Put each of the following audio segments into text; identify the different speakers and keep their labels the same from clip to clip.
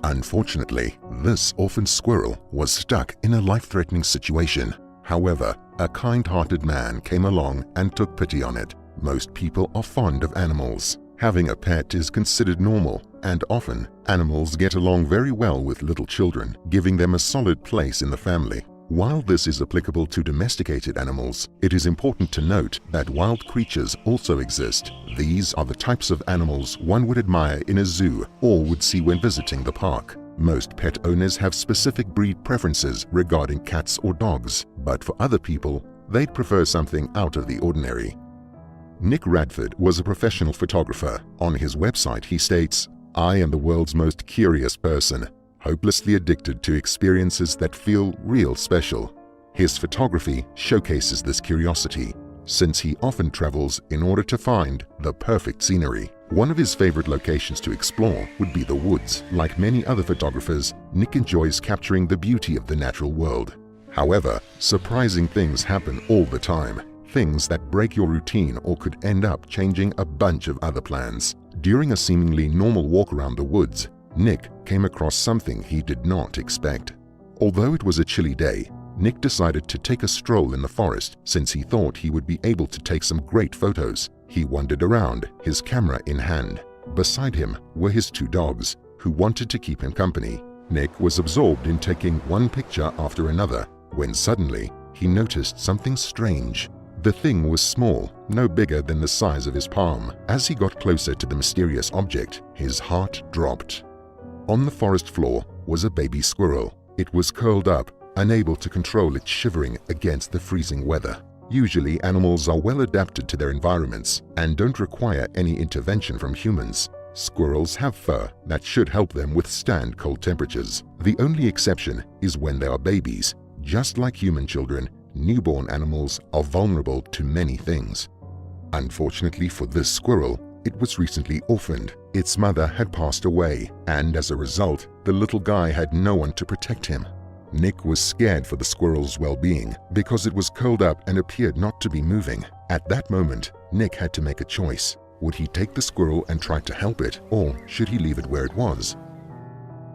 Speaker 1: Unfortunately, this orphaned squirrel was stuck in a life-threatening situation. However, a kind-hearted man came along and took pity on it. Most people are fond of animals. Having a pet is considered normal, and often animals get along very well with little children, giving them a solid place in the family. While this is applicable to domesticated animals, it is important to note that wild creatures also exist. These are the types of animals one would admire in a zoo or would see when visiting the park. Most pet owners have specific breed preferences regarding cats or dogs, but for other people, they'd prefer something out of the ordinary. Nick Radford was a professional photographer. On his website, he states, "I am the world's most curious person, hopelessly addicted to experiences that feel real special." His photography showcases this curiosity, since he often travels in order to find the perfect scenery. One of his favorite locations to explore would be the woods. Like many other photographers, Nick enjoys capturing the beauty of the natural world. However, surprising things happen all the time, things that break your routine or could end up changing a bunch of other plans. During a seemingly normal walk around the woods, Nick came across something he did not expect. Although it was a chilly day, Nick decided to take a stroll in the forest since he thought he would be able to take some great photos. He wandered around, his camera in hand. Beside him were his two dogs, who wanted to keep him company. Nick was absorbed in taking one picture after another, when suddenly he noticed something strange. The thing was small, no bigger than the size of his palm. As he got closer to the mysterious object, his heart dropped. On the forest floor was a baby squirrel. It was curled up, unable to control its shivering against the freezing weather. Usually, animals are well adapted to their environments and don't require any intervention from humans. Squirrels have fur that should help them withstand cold temperatures. The only exception is when they are babies. Just like human children, newborn animals are vulnerable to many things. Unfortunately for this squirrel, it was recently orphaned. Its mother had passed away, and as a result, the little guy had no one to protect him. Nick was scared for the squirrel's well-being because it was curled up and appeared not to be moving. At that moment, Nick had to make a choice. Would he take the squirrel and try to help it, or should he leave it where it was?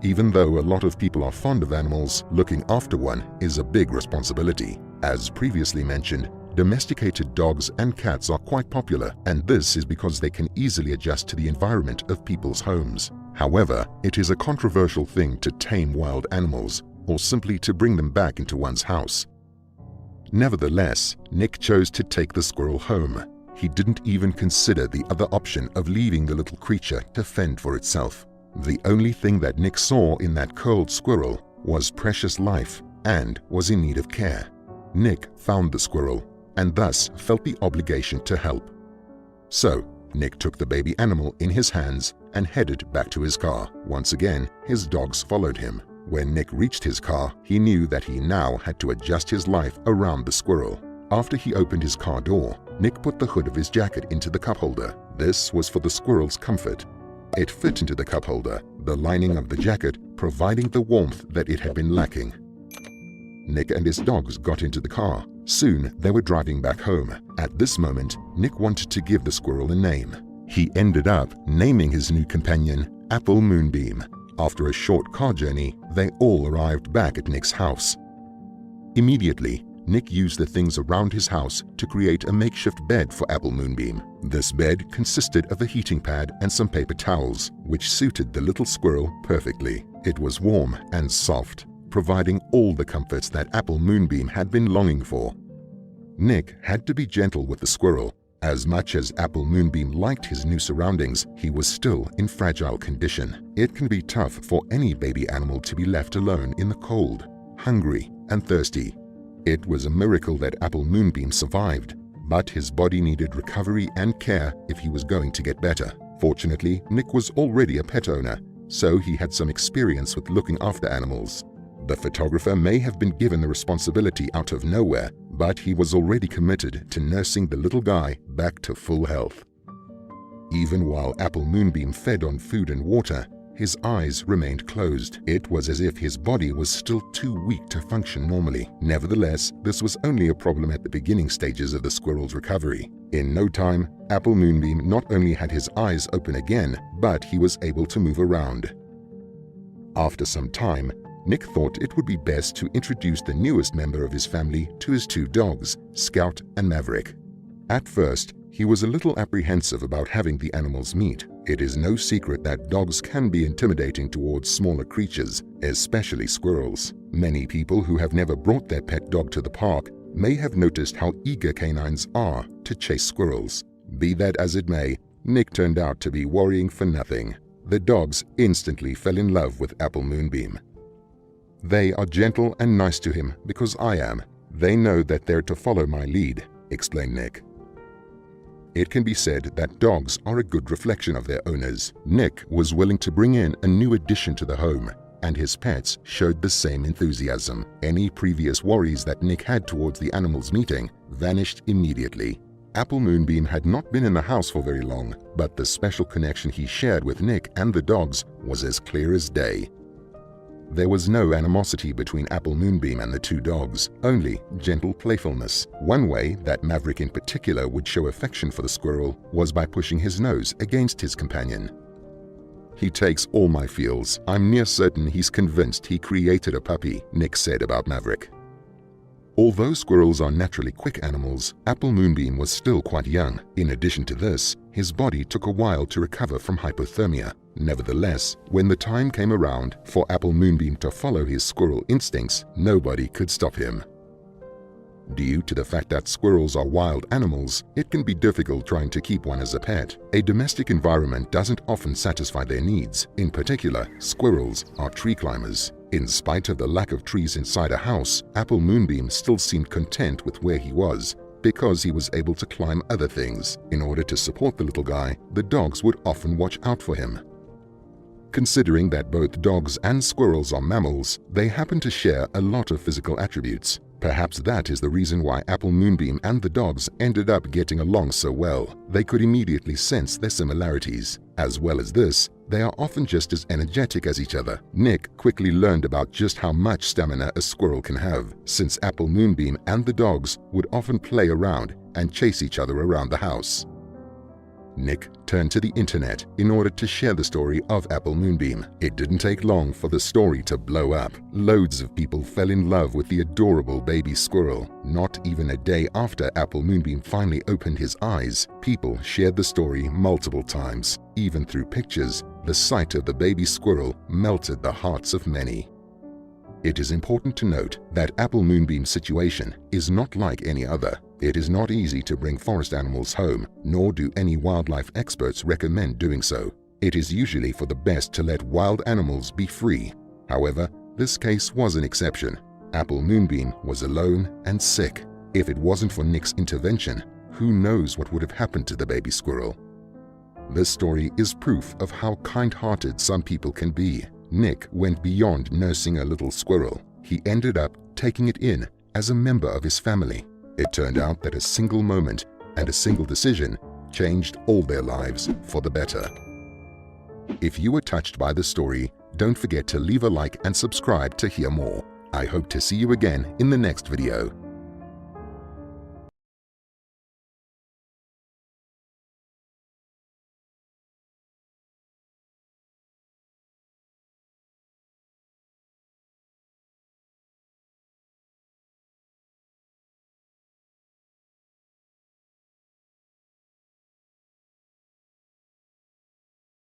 Speaker 1: Even though a lot of people are fond of animals, looking after one is a big responsibility. As previously mentioned, domesticated dogs and cats are quite popular, and this is because they can easily adjust to the environment of people's homes. However, it is a controversial thing to tame wild animals, or simply to bring them back into one's house. Nevertheless, Nick chose to take the squirrel home. He didn't even consider the other option of leaving the little creature to fend for itself. The only thing that Nick saw in that curled squirrel was precious life and was in need of care. Nick found the squirrel and thus felt the obligation to help. So, Nick took the baby animal in his hands and headed back to his car. Once again, his dogs followed him. When Nick reached his car, he knew that he now had to adjust his life around the squirrel. After he opened his car door, Nick put the hood of his jacket into the cup holder. This was for the squirrel's comfort. It fit into the cup holder, the lining of the jacket providing the warmth that it had been lacking. Nick and his dogs got into the car. Soon, they were driving back home. At this moment, Nick wanted to give the squirrel a name. He ended up naming his new companion Apple Moonbeam. After a short car journey, they all arrived back at Nick's house. Immediately, Nick used the things around his house to create a makeshift bed for Apple Moonbeam. This bed consisted of a heating pad and some paper towels, which suited the little squirrel perfectly. It was warm and soft, providing all the comforts that Apple Moonbeam had been longing for. Nick had to be gentle with the squirrel. As much as Apple Moonbeam liked his new surroundings, he was still in fragile condition. It can be tough for any baby animal to be left alone in the cold, hungry, and thirsty. It was a miracle that Apple Moonbeam survived, but his body needed recovery and care if he was going to get better. Fortunately, Nick was already a pet owner, so he had some experience with looking after animals. The photographer may have been given the responsibility out of nowhere, but he was already committed to nursing the little guy back to full health. Even while Apple Moonbeam fed on food and water, his eyes remained closed. It was as if his body was still too weak to function normally. Nevertheless, this was only a problem at the beginning stages of the squirrel's recovery. In no time, Apple Moonbeam not only had his eyes open again, but he was able to move around. After some time, Nick thought it would be best to introduce the newest member of his family to his two dogs, Scout and Maverick. At first, he was a little apprehensive about having the animals meet. It is no secret that dogs can be intimidating towards smaller creatures, especially squirrels. Many people who have never brought their pet dog to the park may have noticed how eager canines are to chase squirrels. Be that as it may, Nick turned out to be worrying for nothing. The dogs instantly fell in love with Apple Moonbeam. "They are gentle and nice to him because I am. They know that they're to follow my lead," explained Nick. It can be said that dogs are a good reflection of their owners. Nick was willing to bring in a new addition to the home, and his pets showed the same enthusiasm. Any previous worries that Nick had towards the animals meeting vanished immediately. Apple Moonbeam had not been in the house for very long, but the special connection he shared with Nick and the dogs was as clear as day. There was no animosity between Apple Moonbeam and the two dogs, only gentle playfulness. One way that Maverick in particular would show affection for the squirrel was by pushing his nose against his companion. "He takes all my feels. I'm near certain he's convinced he created a puppy," Nick said about Maverick. Although squirrels are naturally quick animals, Apple Moonbeam was still quite young. In addition to this, his body took a while to recover from hypothermia. Nevertheless, when the time came around for Apple Moonbeam to follow his squirrel instincts, nobody could stop him. Due to the fact that squirrels are wild animals, it can be difficult trying to keep one as a pet. A domestic environment doesn't often satisfy their needs. In particular, squirrels are tree climbers. In spite of the lack of trees inside a house, Apple Moonbeam still seemed content with where he was, because he was able to climb other things. In order to support the little guy, the dogs would often watch out for him. Considering that both dogs and squirrels are mammals, they happen to share a lot of physical attributes. Perhaps that is the reason why Apple Moonbeam and the dogs ended up getting along so well. They could immediately sense their similarities. As well as this, they are often just as energetic as each other. Nick quickly learned about just how much stamina a squirrel can have, since Apple Moonbeam and the dogs would often play around and chase each other around the house. Nick turned to the internet in order to share the story of Apple Moonbeam. It didn't take long for the story to blow up. Loads of people fell in love with the adorable baby squirrel. Not even a day after Apple Moonbeam finally opened his eyes, people shared the story multiple times. Even through pictures, the sight of the baby squirrel melted the hearts of many. It is important to note that Apple Moonbeam's situation is not like any other. It is not easy to bring forest animals home, nor do any wildlife experts recommend doing so. It is usually for the best to let wild animals be free. However, this case was an exception. Apple Moonbeam was alone and sick. If it wasn't for Nick's intervention, who knows what would have happened to the baby squirrel. This story is proof of how kind-hearted some people can be. Nick went beyond nursing a little squirrel. He ended up taking it in as a member of his family. It turned out that a single moment and a single decision changed all their lives for the better. If you were touched by the story, don't forget to leave a like and subscribe to hear more. I hope to see you again in the next video.